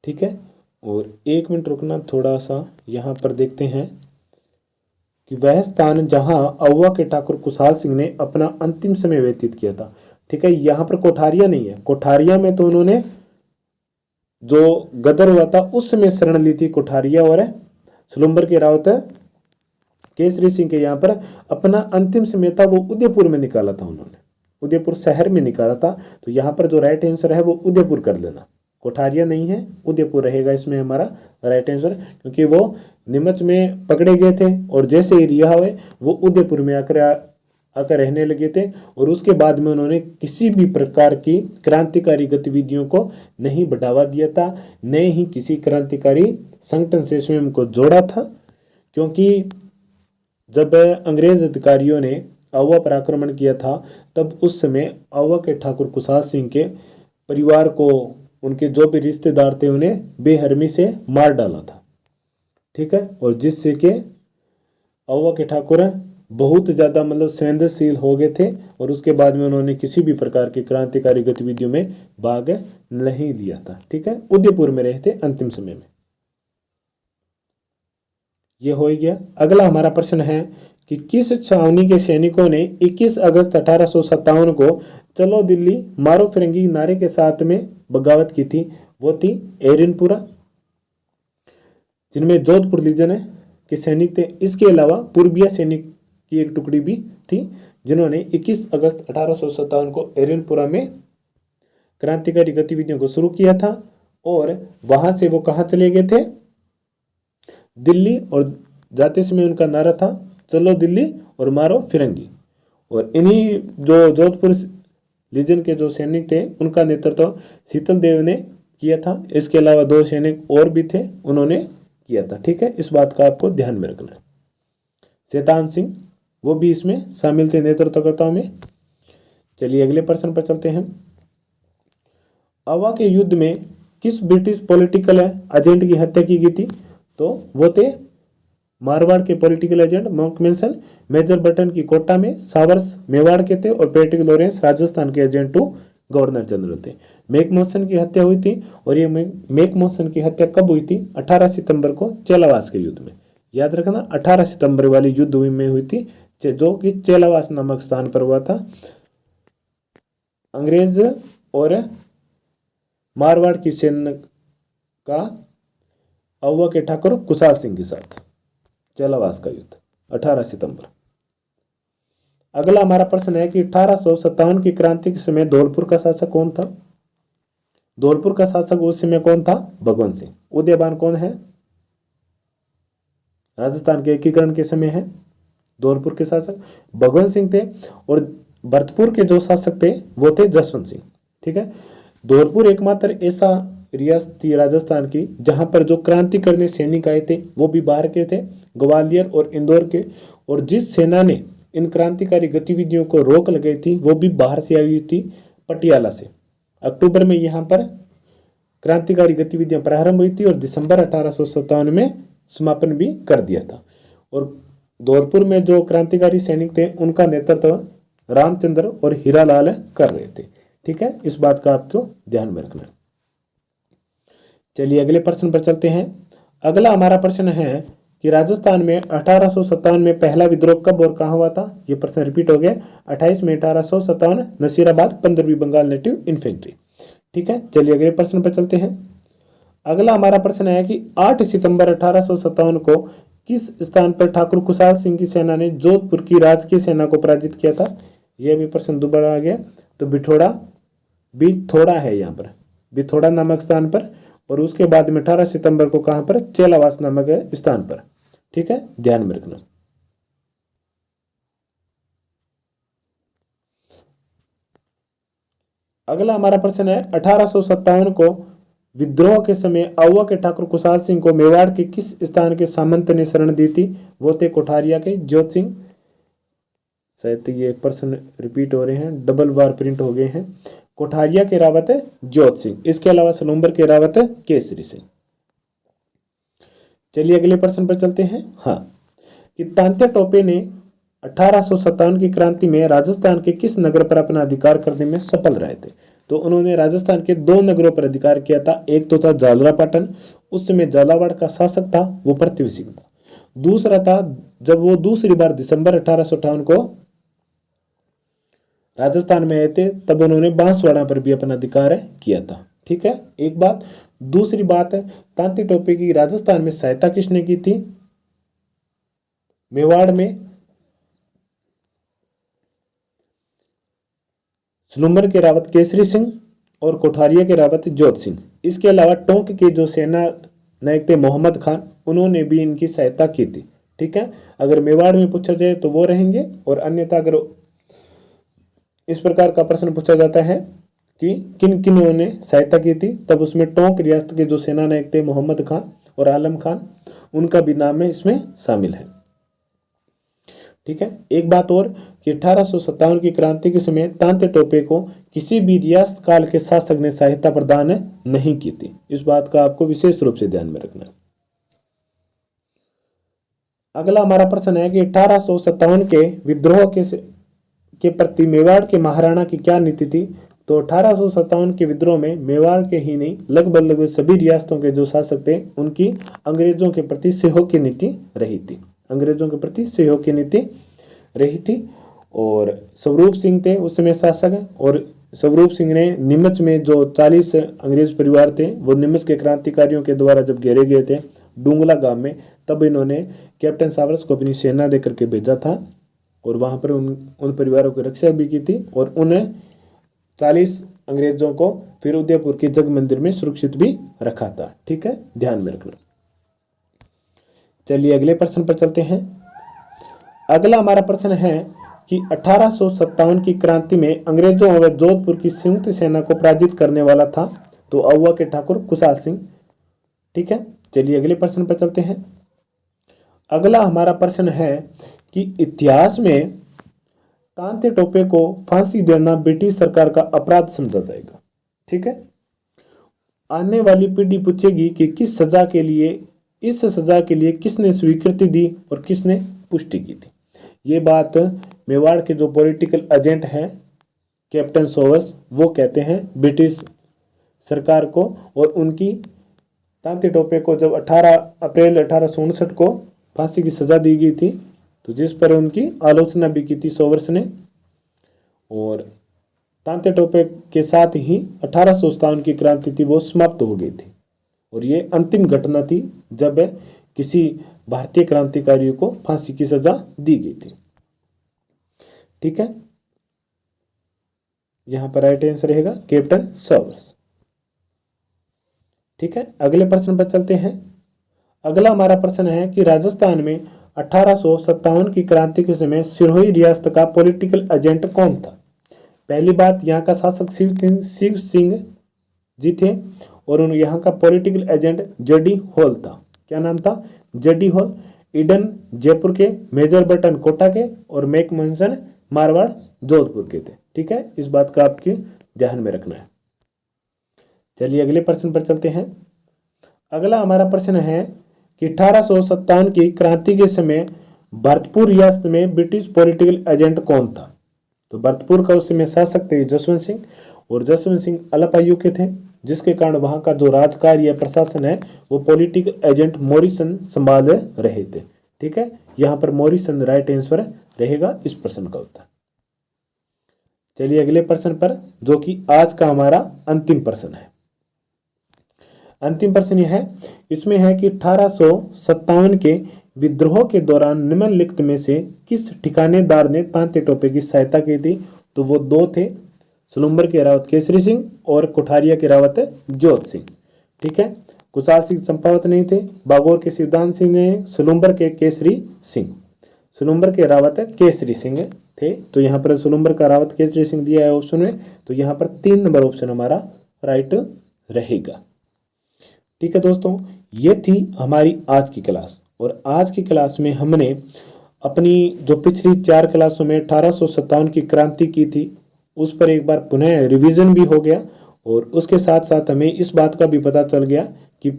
ठीक है, और 1 मिनट रुकना, थोड़ा सा यहाँ पर देखते हैं कि वह स्थान जहां अहुआ के ठाकुर कुशाल सिंह ने अपना अंतिम समय व्यतीत किया था। ठीक है, यहाँ पर कोठारिया नहीं है। कोठारिया में तो उन्होंने जो गदर हुआ था उस समय शरण ली थी कोठारिया और सुलंबर के रावत केसरी सिंह के यहाँ पर अपना अंतिम समय था वो उदयपुर में निकाला था। उन्होंने उदयपुर शहर में निकाला था। तो यहाँ पर जो राइट आंसर है वो उदयपुर कर लेना, कोठारिया नहीं है, उदयपुर रहेगा इसमें हमारा राइट आंसर, क्योंकि वो नीमच में पकड़े गए थे और जैसे ही रिहा हुए वो उदयपुर में आकर रहने लगे थे, और उसके बाद में उन्होंने किसी भी प्रकार की क्रांतिकारी गतिविधियों को नहीं बढ़ावा दिया था, न ही किसी क्रांतिकारी संगठन से स्वयं को जोड़ा था। क्योंकि जब अंग्रेज अधिकारियों ने अहुआ पर आक्रमण किया था तब उस समय अहुआ के ठाकुर कुशाल सिंह के परिवार को, उनके जो भी रिश्तेदार थे, उन्हें बेरहमी से मार डाला था। ठीक है, और जिससे कि अहुआ के ठाकुर बहुत ज़्यादा मतलब संवेदनशील हो गए थे, और उसके बाद में उन्होंने किसी भी प्रकार की क्रांतिकारी गतिविधियों में भाग नहीं लिया था। ठीक है, उदयपुर में रहे थे अंतिम समय में। ये हो गया। अगला हमारा प्रश्न है कि किस छावनी के सैनिकों ने 21 अगस्त 1857 को चलो दिल्ली मारो फिरंगी नारे के साथ में बगावत की थी? वो थी एरिनपुरा, जिनमें जोधपुर लीजन के सैनिक थे। इसके अलावा पूर्बिया सैनिक की एक टुकड़ी भी थी जिन्होंने 21 अगस्त 1857 को एरिनपुरा में क्रांतिकारी गतिविधियों को शुरू किया था और वहां से वो कहाँ चले गए थे? दिल्ली। और जाते समय उनका नारा था चलो दिल्ली और मारो फिरंगी। और इन्हीं जो जोधपुर लीजन के जो सैनिक थे उनका नेतृत्व शीतल देव ने किया था। इसके अलावा 2 सैनिक और भी थे, उन्होंने किया था। ठीक है, इस बात का आपको ध्यान में रखना है। शैतान सिंह वो भी इसमें शामिल थे नेतृत्वकर्ताओं में। चलिए अगले प्रश्न पर चलते हैं। अवा के युद्ध में किस ब्रिटिश पॉलिटिकल एजेंट की हत्या की गई थी? तो वो थे मारवाड़ के पॉलिटिकल एजेंट मॉन्कमेसन। मेजर बटन की कोटा में, सावर्स मेवाड़ के थे और पैट्रिक लॉरेंस राजस्थान के एजेंट टू गवर्नर जनरल थे। मैकमोहन की हत्या हुई थी और ये मैकमोहन की हत्या कब हुई थी? 18 सितंबर को चेलावास के युद्ध में। याद रखना 18 सितंबर वाली युद्ध में हुई थी जो कि चेलावास नामक स्थान पर हुआ था, अंग्रेज और मारवाड़ की सेना का अव्वा के ठाकुर कुशाल सिंह के साथ चेलावास का युद्ध 18 सितंबर। अगला हमारा प्रश्न है कि 1857 की क्रांति के समय धौलपुर का शासक कौन था? धौलपुर का शासक उस समय कौन था? भगवंत सिंह। उदयबान कौन है? राजस्थान के एकीकरण के समय है धौलपुर के शासक भगवंत सिंह थे। और भरतपुर के जो शासक थे वो थे जसवंत सिंह। ठीक है, धौलपुर एकमात्र ऐसा रियासत थी राजस्थान की जहां पर जो क्रांति करने सैनिक आए थे वो भी बाहर के थे, ग्वालियर और इंदौर के। और जिस सेना ने इन क्रांतिकारी गतिविधियों को रोक लगाई थी वो भी बाहर से आई हुई थी, पटियाला से। अक्टूबर में यहाँ पर क्रांतिकारी गतिविधियां प्रारंभ हुई थी और दिसंबर 1857 में समापन भी कर दिया था। और धौलपुर में जो क्रांतिकारी सैनिक थे उनका नेतृत्व रामचंद्र और हीरालाल कर रहे थे। ठीक है, इस बात का आपको ध्यान में रखना है। चलिए अगले प्रश्न पर चलते हैं। अगला हमारा प्रश्न है कि राजस्थान में 1857 में पहला विद्रोह कब और कहां हुआ था? ये प्रश्न रिपीट हो गया। 28 में 1857 नसीराबाद 15वीं बंगाल नेटिव इन्फेंट्री। ठीक है, चलिए अगले प्रश्न पर चलते हैं। अगला हमारा प्रश्न है कि 8 सितंबर 1857 को किस स्थान पर ठाकुर कुशाल सिंह की सेना ने जोधपुर की राजकीय सेना को पराजित किया था? यह भी प्रश्न दोबारा आ गया। तो बिथोड़ा है यहाँ पर, बिथोड़ा नामक स्थान पर। और उसके बाद में 18 सितंबर को कहां पर? चेलावास नामक स्थान पर। ठीक है, ध्यान में रखना। अगला हमारा प्रश्न है 1857 को विद्रोह के समय अव्वा के ठाकुर कुशाल सिंह को मेवाड़ के किस स्थान के सामंत ने शरण दी थी? वो थे कोठारिया के ज्योत सिंह। शायद ये प्रश्न रिपीट हो रहे हैं, डबल बार प्रिंट हो गए हैं। कोठारिया के रावत ज्योत सिंह, इसके अलावा सलूम्बर के रावत केसरी सिंह। चलिए अगले प्रश्न पर चलते हैं। हाँ, कि तांत्या टोपे ने 1857 की क्रांति में राजस्थान के किस नगर पर अपना अधिकार करने में सफल रहे थे? तो उन्होंने राजस्थान के 2 नगरों पर अधिकार किया था। एक तो था झालरापाटन, उस समय झालावाड़ का शासक था वो पृथ्वी सिंह था। दूसरा था जब वो दूसरी बार दिसंबर 1858 को राजस्थान में आए थे तब उन्होंने बांसवाड़ा पर भी अपना अधिकार किया था। ठीक है, एक बात। दूसरी बात है तांती टोपे की राजस्थान में सहायता किसने की थी? मेवाड़ में सलूम्बर के रावत केसरी सिंह और कोठारिया के रावत ज्योत सिंह। इसके अलावा टोंक के जो सेना नायक थे मोहम्मद खान, उन्होंने भी इनकी सहायता की थी। ठीक है, अगर मेवाड़ में पूछा जाए तो वो रहेंगे, और अन्यथा अगर इस प्रकार का प्रश्न पूछा जाता है कि किन किन ने सहायता की थी, तब उसमें टोंक रियासत के जो सेना नायक थे मोहम्मद खान और आलम खान, उनका भी नाम है इसमें शामिल है। ठीक है, एक बात और कि 1857 की क्रांति के समय तांत्या टोपे को किसी भी रियासत काल के शासक ने सहायता प्रदान नहीं की थी। इस बात का आपको विशेष रूप से ध्यान में रखना है। अगला हमारा प्रश्न है कि 1857 के विद्रोह के प्रति मेवाड़ के महाराणा की क्या नीति थी? तो 1857 के विद्रोह में मेवाड़ के ही नहीं लगभग सभी रियासतों के जो शासक थे उनकी अंग्रेजों के प्रति सहयोग की नीति रही थी, अंग्रेजों के प्रति सहयोग की नीति रही थी। और स्वरूप सिंह थे उस समय शासक, और स्वरूप सिंह ने नीमच में जो 40 अंग्रेज परिवार थे वो नीमच के क्रांतिकारियों के द्वारा जब घेरे गए थे डूंगला गांव में, तब इन्होंने कैप्टन सावरस को अपनी सेना देकर के भेजा था और वहां पर उन परिवारों की रक्षा भी की थी और उन 40 अंग्रेजों को फिर उदयपुर के जग मंदिर में सुरक्षित भी रखा था। ठीक है, ध्यान में रखना। चलिए अगले प्रश्न पर चलते हैं। अगला हमारा प्रश्न है कि 1857 की क्रांति में अंग्रेजों व जोधपुर की संयुक्त सेना को पराजित करने वाला था तो अहुआ के ठाकुर कुशाल सिंह। ठीक है, चलिए अगले प्रश्न पर चलते हैं। अगला हमारा प्रश्न है कि इतिहास में तांते टोपे को फांसी देना ब्रिटिश सरकार का अपराध समझा जाएगा। ठीक है, आने वाली पीढ़ी पूछेगी कि किस सजा के लिए, इस सजा के लिए किसने स्वीकृति दी और किसने पुष्टि की थी। ये बात मेवाड़ के जो पॉलिटिकल एजेंट हैं कैप्टन सोवर्स वो कहते हैं ब्रिटिश सरकार को, और उनकी तांते टोपे को जब 18 अप्रैल 1859 को फांसी की सजा दी गई थी तो जिस पर उनकी आलोचना भी की थी सोवर्स ने, और तांते टोपे के साथ ही 1857 की क्रांति थी वो समाप्त हो गई थी और ये अंतिम घटना थी जब किसी भारतीय क्रांतिकारी को फांसी की सजा दी गई थी। ठीक है, यहां पर राइट आंसर रहेगा कैप्टन सोवर्स। ठीक है, अगले प्रश्न पर चलते हैं। अगला हमारा प्रश्न है कि राजस्थान में 1857 की क्रांति के समय सिरोही रियासत का पॉलिटिकल एजेंट कौन था। पहली बात, यहाँ का शासक शिव सिंह जी थे और यहाँ का पॉलिटिकल एजेंट जेडी हॉल था। क्या नाम था? JD hall. ईडन जयपुर के, मेजर बटन कोटा के और मैक मनसन मारवाड़ जोधपुर के थे। ठीक है, इस बात का आपके ध्यान में रखना है। चलिए अगले प्रश्न पर चलते हैं। अगला हमारा प्रश्न है कि 1857 की क्रांति के समय भरतपुर रियासत में ब्रिटिश पॉलिटिकल एजेंट कौन था। तो भरतपुर का उस समय शासक थे जसवंत सिंह, और जसवंत सिंह अलप आयु के थे, जिसके कारण वहां का जो राजकार्य या प्रशासन है वो पॉलिटिकल एजेंट मॉरिसन संभाल रहे थे। ठीक है, यहां पर मॉरिसन राइट आंसर रहेगा इस प्रश्न का उत्तर। चलिए अगले प्रश्न पर, जो कि आज का हमारा अंतिम प्रश्न है। अंतिम प्रश्न यह है, इसमें है कि 1857 के विद्रोह के दौरान निम्नलिखित में से किस ठिकानेदार ने तांते टोपे की सहायता की थी। तो वो दो थे, सुलुम्बर के रावत केसरी सिंह और कोठारिया के रावत जोत सिंह। ठीक है, कुशाल सिंह चंपावत नहीं थे, बागौर के शिवदान सिंह ने, सुलुम्बर के केसरी सिंह, सुलुम्बर के रावत केसरी सिंह थे। तो यहाँ पर सुलुम्बर का रावत केसरी सिंह दिया है ऑप्शन में, तो यहाँ पर 3 नंबर ऑप्शन हमारा राइट रहेगा। ठीक है दोस्तों, ये थी हमारी आज की क्लास, और आज की क्लास में हमने अपनी जो पिछली 4 क्लासों में 1857 की क्रांति की थी उस पर एक बार पुनः रिवीजन भी हो गया, और उसके साथ साथ हमें इस बात का भी पता चल गया कि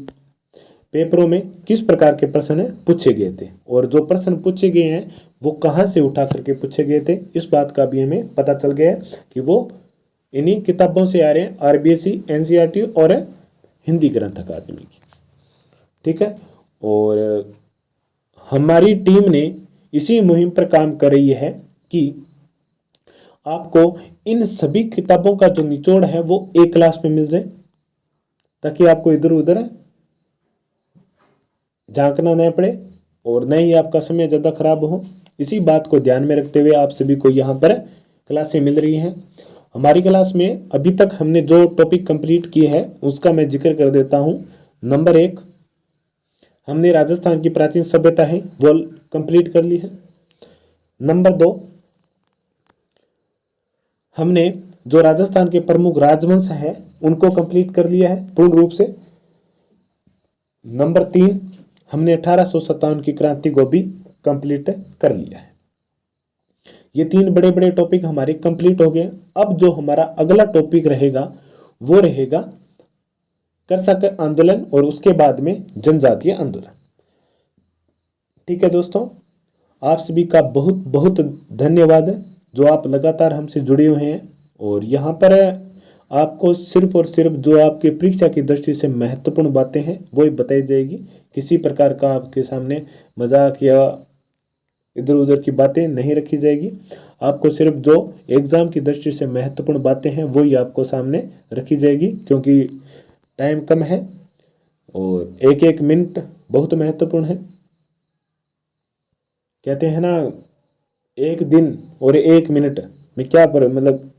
पेपरों में किस प्रकार के प्रश्न पूछे गए थे, और जो प्रश्न पूछे गए हैं वो कहाँ से उठा करके पूछे गए थे, इस बात का भी हमें पता चल गया कि वो इन्हीं किताबों से आ रहे हैं, आरबीएससी, एनसीईआरटी और हिंदी ग्रंथ अकादमी की। ठीक है, और हमारी टीम ने इसी मुहिम पर काम कर रही है कि आपको इन सभी किताबों का जो निचोड़ है वो एक क्लास में मिल जाए, ताकि आपको इधर उधर झांकना न पड़े और न ही आपका समय ज़्यादा खराब हो। इसी बात को ध्यान में रखते हुए आप सभी को यहाँ पर क्लासें मिल रही हैं। हमारी क्लास में अभी तक हमने जो टॉपिक कंप्लीट किए हैं उसका मैं जिक्र कर देता हूँ। नंबर 1, हमने राजस्थान की प्राचीन सभ्यता है वो कंप्लीट कर ली है। नंबर 2, हमने जो राजस्थान के प्रमुख राजवंश हैं उनको कंप्लीट कर लिया है पूर्ण रूप से। नंबर 3, हमने 1857 की क्रांति को भी कंप्लीट कर लिया है। ये 3 बड़े बड़े टॉपिक हमारे कंप्लीट हो गए। अब जो हमारा अगला टॉपिक रहेगा वो रहेगा करसक आंदोलन और उसके बाद में जनजातीय आंदोलन। ठीक है दोस्तों, आप सभी का बहुत बहुत धन्यवाद जो आप लगातार हमसे जुड़े हुए हैं। और यहाँ पर आपको सिर्फ और सिर्फ जो आपकी परीक्षा की दृष्टि से महत्वपूर्ण बातें हैं वही बताई जाएगी। किसी प्रकार का आपके सामने मजाक या इधर उधर की बातें नहीं रखी जाएगी। आपको सिर्फ जो एग्ज़ाम की दृष्टि से महत्वपूर्ण बातें हैं वही आपको सामने रखी जाएगी, क्योंकि टाइम कम है और एक एक मिनट बहुत महत्वपूर्ण है। कहते हैं ना, एक दिन और एक मिनट में क्या फर्क, मतलब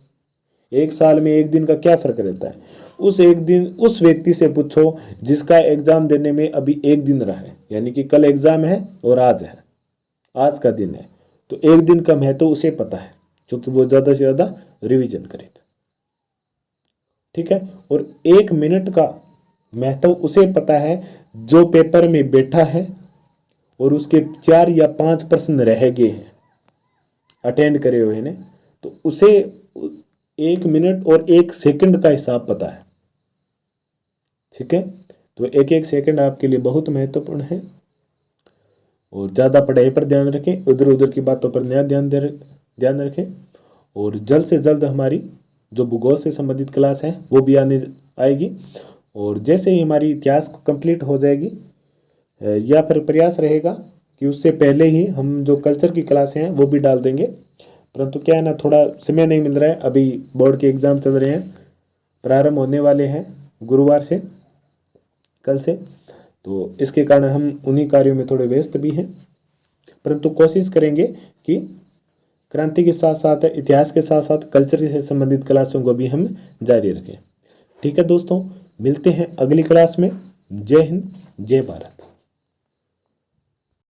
एक साल में एक दिन का क्या फर्क रहता है। उस एक दिन उस व्यक्ति से पूछो जिसका एग्जाम देने में अभी एक दिन रहा है, यानी कि कल एग्जाम है और आज है, आज का दिन है, तो एक दिन का महत्व उसे पता है, क्योंकि वो ज़्यादा से ज़्यादा रिवीजन करेगा। ठीक है। और एक मिनट का महत्व उसे पता है जो पेपर में बैठा है और उसके 4 या 5 प्रश्न रह गए हैं अटेंड करे हुए ने, तो उसे 1 मिनट और 1 सेकंड का हिसाब पता है। ठीक है। तो एक एक सेकंड आपके लिए बहुत महत्वपूर्ण है और ज़्यादा पढ़ाई पर ध्यान रखें, उधर उधर की बातों पर नया ध्यान रखें। और जल्द से जल्द हमारी जो भूगोल से संबंधित क्लास है वो भी आएगी। और जैसे ही हमारी इतिहास को कंप्लीट हो जाएगी या फिर प्रयास रहेगा कि उससे पहले ही हम जो कल्चर की क्लासें हैं वो भी डाल देंगे, परंतु क्या है ना, थोड़ा समय नहीं मिल रहा है। अभी बोर्ड के एग्ज़ाम चल रहे हैं, प्रारंभ होने वाले हैं गुरुवार से, कल से, तो इसके कारण हम उन्हीं कार्यों में थोड़े व्यस्त भी हैं। परंतु कोशिश करेंगे कि क्रांति के साथ साथ इतिहास के साथ साथ कल्चर से संबंधित क्लासों को भी हम जारी रखें। ठीक है दोस्तों, मिलते हैं अगली क्लास में। जय हिंद, जय भारत।